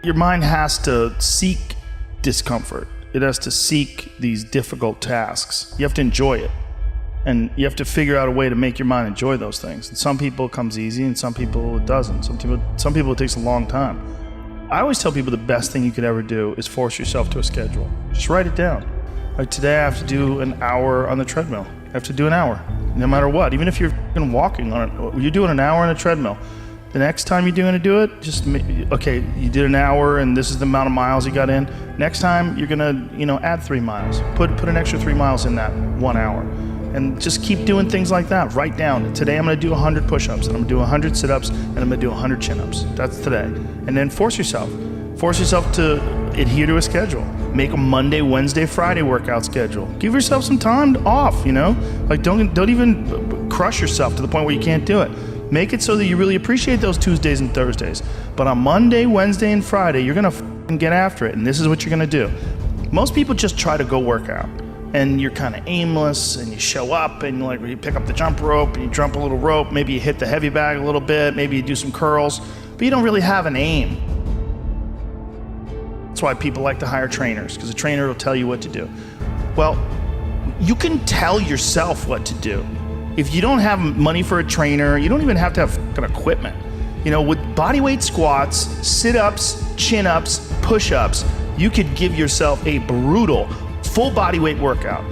Your mind has to seek discomfort. It has to seek these difficult tasks. You have to enjoy it. And you have to figure out a way to make your mind enjoy those things. And some people it comes easy and some people it doesn't. Some people it takes a long time. I always tell people the best thing you could ever do is force yourself to a schedule. Just write it down. Like today I have to do an hour on the treadmill. I have to do an hour, no matter what. Even if you're walking on it, you're doing an hour on a treadmill. The next time you're going to do it, just okay, you did an hour and this is the amount of miles you got in. Next time you're going to, add 3 miles. Put an extra 3 miles in that 1 hour. And just keep doing things like that. Write down, today I'm going to do 100 push-ups, and I'm going to do 100 sit-ups, and I'm going to do 100 chin-ups. That's today. And then force yourself. Force yourself to adhere to a schedule. Make a Monday, Wednesday, Friday workout schedule. Give yourself some time off, Like don't even crush yourself to the point where you can't do it. Make it so that you really appreciate those Tuesdays and Thursdays. But on Monday, Wednesday, and Friday, you're going to get after it, and this is what you're going to do. Most people just try to go work out. And you're kind of aimless, and you show up, and you pick up the jump rope, and you jump a little rope, maybe you hit the heavy bag a little bit, maybe you do some curls, but you don't really have an aim. That's why people like to hire trainers, because a trainer will tell you what to do. Well, you can tell yourself what to do. If you don't have money for a trainer, you don't even have to have fucking equipment. With bodyweight squats, sit-ups, chin-ups, push-ups, you could give yourself a brutal full body weight workout.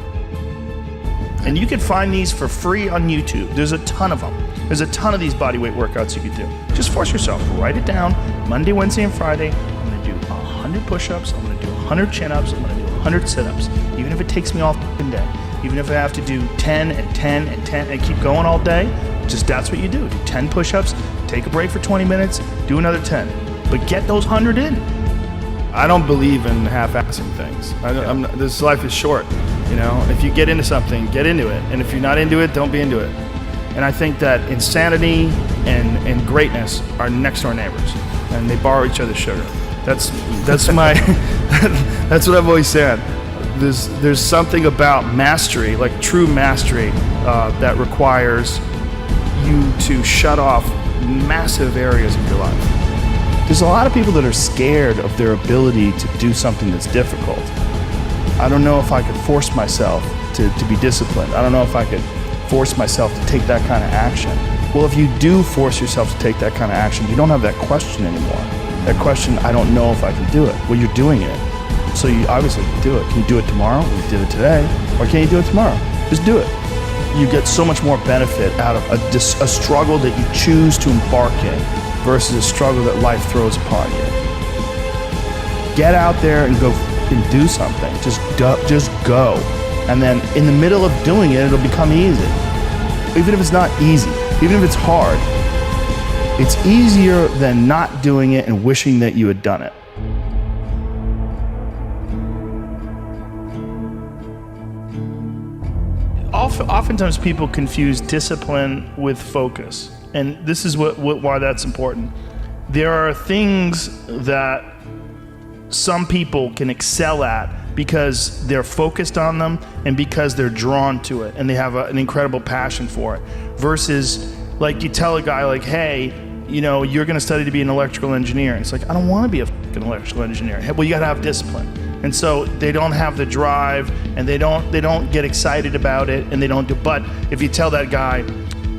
And you can find these for free on YouTube. There's a ton of them. There's a ton of these body weight workouts you could do. Just force yourself. Write it down. Monday, Wednesday, and Friday, I'm going to do 100 push-ups. I'm going to do 100 chin-ups. I'm going to do 100 sit-ups. Even if it takes me all fucking day. Even if I have to do 10 and 10 and 10 and keep going all day, just that's what you do. Do 10 push-ups, take a break for 20 minutes, do another 10. But get those 100 in. I don't believe in half-assing things. This life is short, If you get into something, get into it. And if you're not into it, don't be into it. And I think that insanity and greatness are next-door neighbors, and they borrow each other's sugar. That's my that's what I've always said. There's something about mastery, like true mastery, that requires you to shut off massive areas of your life. There's a lot of people that are scared of their ability to do something that's difficult. I don't know if I could force myself to be disciplined. I don't know if I could force myself to take that kind of action. Well, if you do force yourself to take that kind of action, you don't have that question anymore. That question, I don't know if I can do it. Well, you're doing it. So you obviously can do it. Can you do it tomorrow? You did it today. Or can you do it tomorrow? Just do it. You get so much more benefit out of a struggle that you choose to embark in versus a struggle that life throws upon you. Get out there and go and do something. Just go. And then in the middle of doing it, it'll become easy. Even if it's not easy, even if it's hard, it's easier than not doing it and wishing that you had done it. Oftentimes people confuse discipline with focus. And this is why that's important. There are things that some people can excel at because they're focused on them and because they're drawn to it and they have an incredible passion for it. Versus, like, you tell a guy, like, hey, you're going to study to be an electrical engineer. And it's like, I don't want to be a fucking electrical engineer. Well, you got to have discipline. And so they don't have the drive, and they don't get excited about it, and they don't do. But if you tell that guy,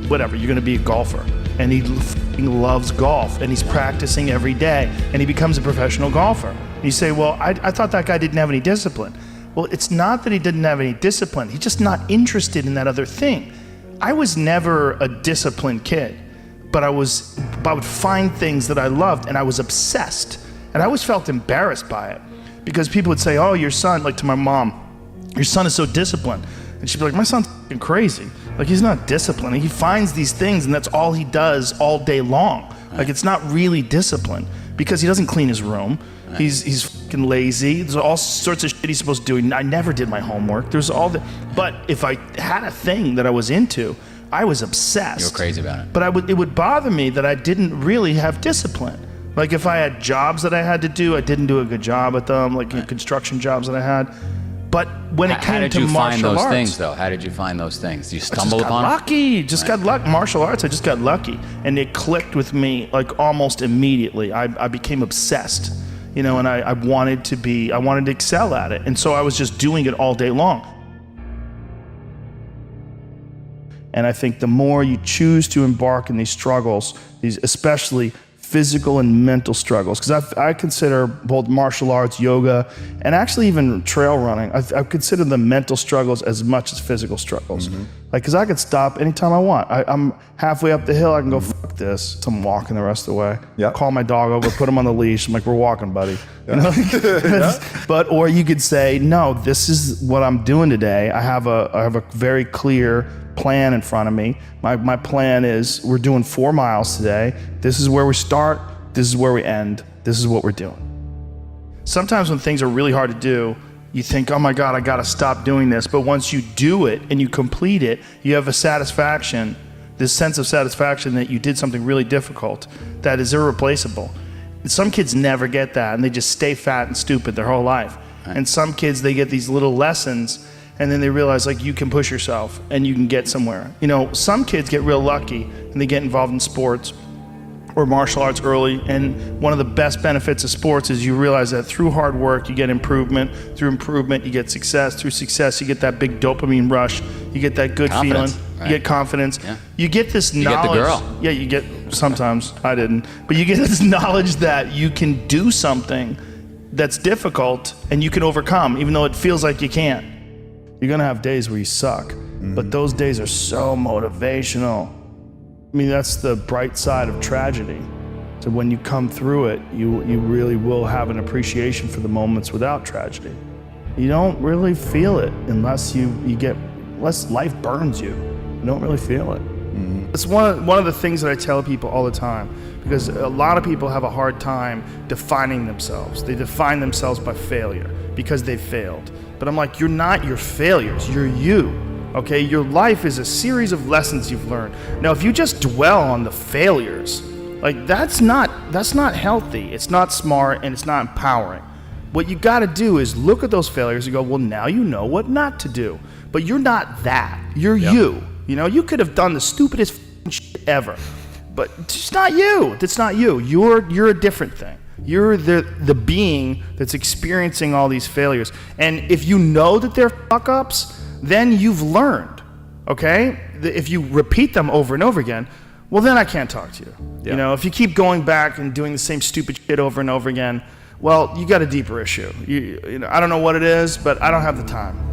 whatever, you're going to be a golfer, and he loves golf, and he's practicing every day, and he becomes a professional golfer. And you say, well, I thought that guy didn't have any discipline. Well, it's not that he didn't have any discipline. He's just not interested in that other thing. I was never a disciplined kid, but I would find things that I loved, and I was obsessed, and I always felt embarrassed by it. Because people would say, oh, your son, like to my mom, your son is so disciplined. And she'd be like, my son's f***ing crazy. Like, he's not disciplined. He finds these things and that's all he does all day long. Like, it's not really discipline because he doesn't clean his room. He's f***ing lazy. There's all sorts of shit he's supposed to do. I never did my homework. There's all the, but if I had a thing that I was into, I was obsessed. You were crazy about it. But it would bother me that I didn't really have discipline. Like, if I had jobs that I had to do, I didn't do a good job at them, like construction jobs that I had. But when it came to martial arts... How did you find those things, though? How did you find those things? Did you stumble upon them? I just got lucky. Martial arts, I just got lucky. And it clicked with me, like, almost immediately. I became obsessed. you know, and I wanted to excel at it. And so I was just doing it all day long. And I think the more you choose to embark in these struggles, these especially physical and mental struggles, because I consider both martial arts, yoga, and actually even trail running, I consider the mental struggles as much as physical struggles. Like, because I could stop anytime I want. I'm halfway up the hill, I can go, fuck this, so I'm walking the rest of the way. Yep. Call my dog over, put him on the leash, I'm like, we're walking, buddy. You know? But, or you could say, no, this is what I'm doing today. I have a very clear plan in front of me. My plan is we're doing 4 miles today. This is where we start. This is where we end. This is what we're doing. Sometimes when things are really hard to do, you think, oh my God, I gotta stop doing this. But once you do it and you complete it, you have a satisfaction, this sense of satisfaction that you did something really difficult that is irreplaceable. Some kids never get that and they just stay fat and stupid their whole life. Right. And some kids, they get these little lessons and then they realize, like, you can push yourself and you can get somewhere. You know, some kids get real lucky and they get involved in sports or martial arts early, and one of the best benefits of sports is you realize that through hard work you get improvement, through improvement you get success, through success you get that big dopamine rush, you get that good feeling, right? You get confidence, you get this knowledge. You get the girl. Yeah, you get, sometimes, I didn't, but you get this knowledge that you can do something that's difficult and you can overcome, even though it feels like you can't. You're gonna have days where you suck, but those days are so motivational. I mean, that's the bright side of tragedy. So when you come through it, you really will have an appreciation for the moments without tragedy. You don't really feel it unless unless life burns you. You don't really feel it. It's one of the things that I tell people all the time, because a lot of people have a hard time defining themselves. They define themselves by failure because they've failed. But I'm like, you're not your failures, you're you, okay? Your life is a series of lessons you've learned. Now, if you just dwell on the failures, like that's not healthy, it's not smart, and it's not empowering. What you gotta do is look at those failures and go, well, now you know what not to do. But you're not that, you're you. You know, you could have done the stupidest shit ever, but it's not you, that's not you. You're a different thing. You're the being that's experiencing all these failures. And if you know that they're fuck-ups, then you've learned, okay? If you repeat them over and over again, well, then I can't talk to you. You know, if you keep going back and doing the same stupid shit over and over again, well, you got a deeper issue. You know, I don't know what it is, but I don't have the time.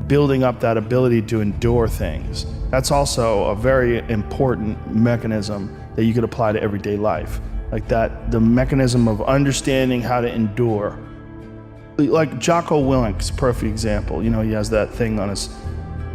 Building up that ability to endure things, that's also a very important mechanism that you could apply to everyday life. Like that, the mechanism of understanding how to endure. Like Jocko Willink's a perfect example. You know, he has that thing on his,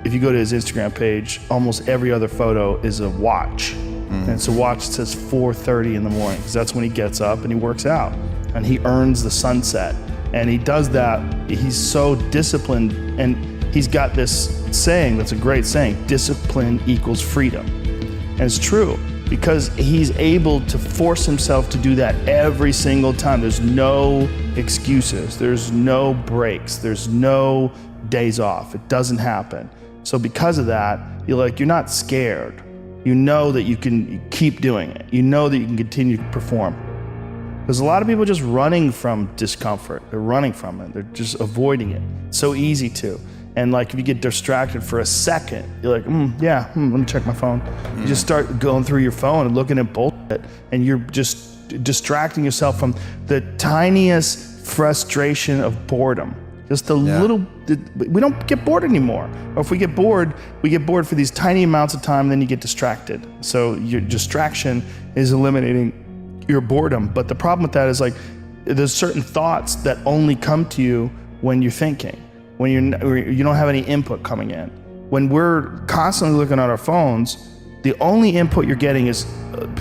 if you go to his Instagram page, almost every other photo is a watch. And it's a watch that says 4:30 in the morning, because that's when he gets up and he works out. And he earns the sunset. And he does that, he's so disciplined, and he's got this saying that's a great saying, discipline equals freedom. And it's true. Because he's able to force himself to do that every single time. There's no excuses, there's no breaks, there's no days off. It doesn't happen. So because of that, you're not scared. You know that you can keep doing it. You know that you can continue to perform. There's a lot of people just running from discomfort. They're running from it. They're just avoiding it. It's so easy to. And like, if you get distracted for a second, you're like, let me check my phone. You just start going through your phone and looking at bullshit, and you're just distracting yourself from the tiniest frustration of boredom. Just we don't get bored anymore. Or if we get bored for these tiny amounts of time, then you get distracted. So your distraction is eliminating your boredom. But the problem with that is, like, there's certain thoughts that only come to you when you're thinking. When you don't have any input coming in. When we're constantly looking at our phones, the only input you're getting is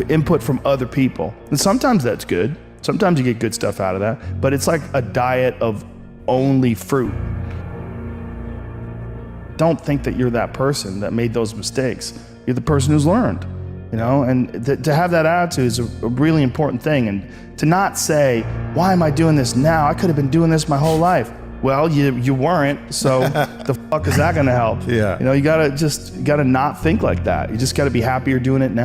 input from other people. And sometimes that's good. Sometimes you get good stuff out of that, but it's like a diet of only fruit. Don't think that you're that person that made those mistakes. You're the person who's learned, you know? And to have that attitude is a really important thing. And to not say, why am I doing this now? I could have been doing this my whole life. Well, you weren't, so the fuck is that gonna help? You know, you gotta not think like that. You just gotta be happy you're doing it now.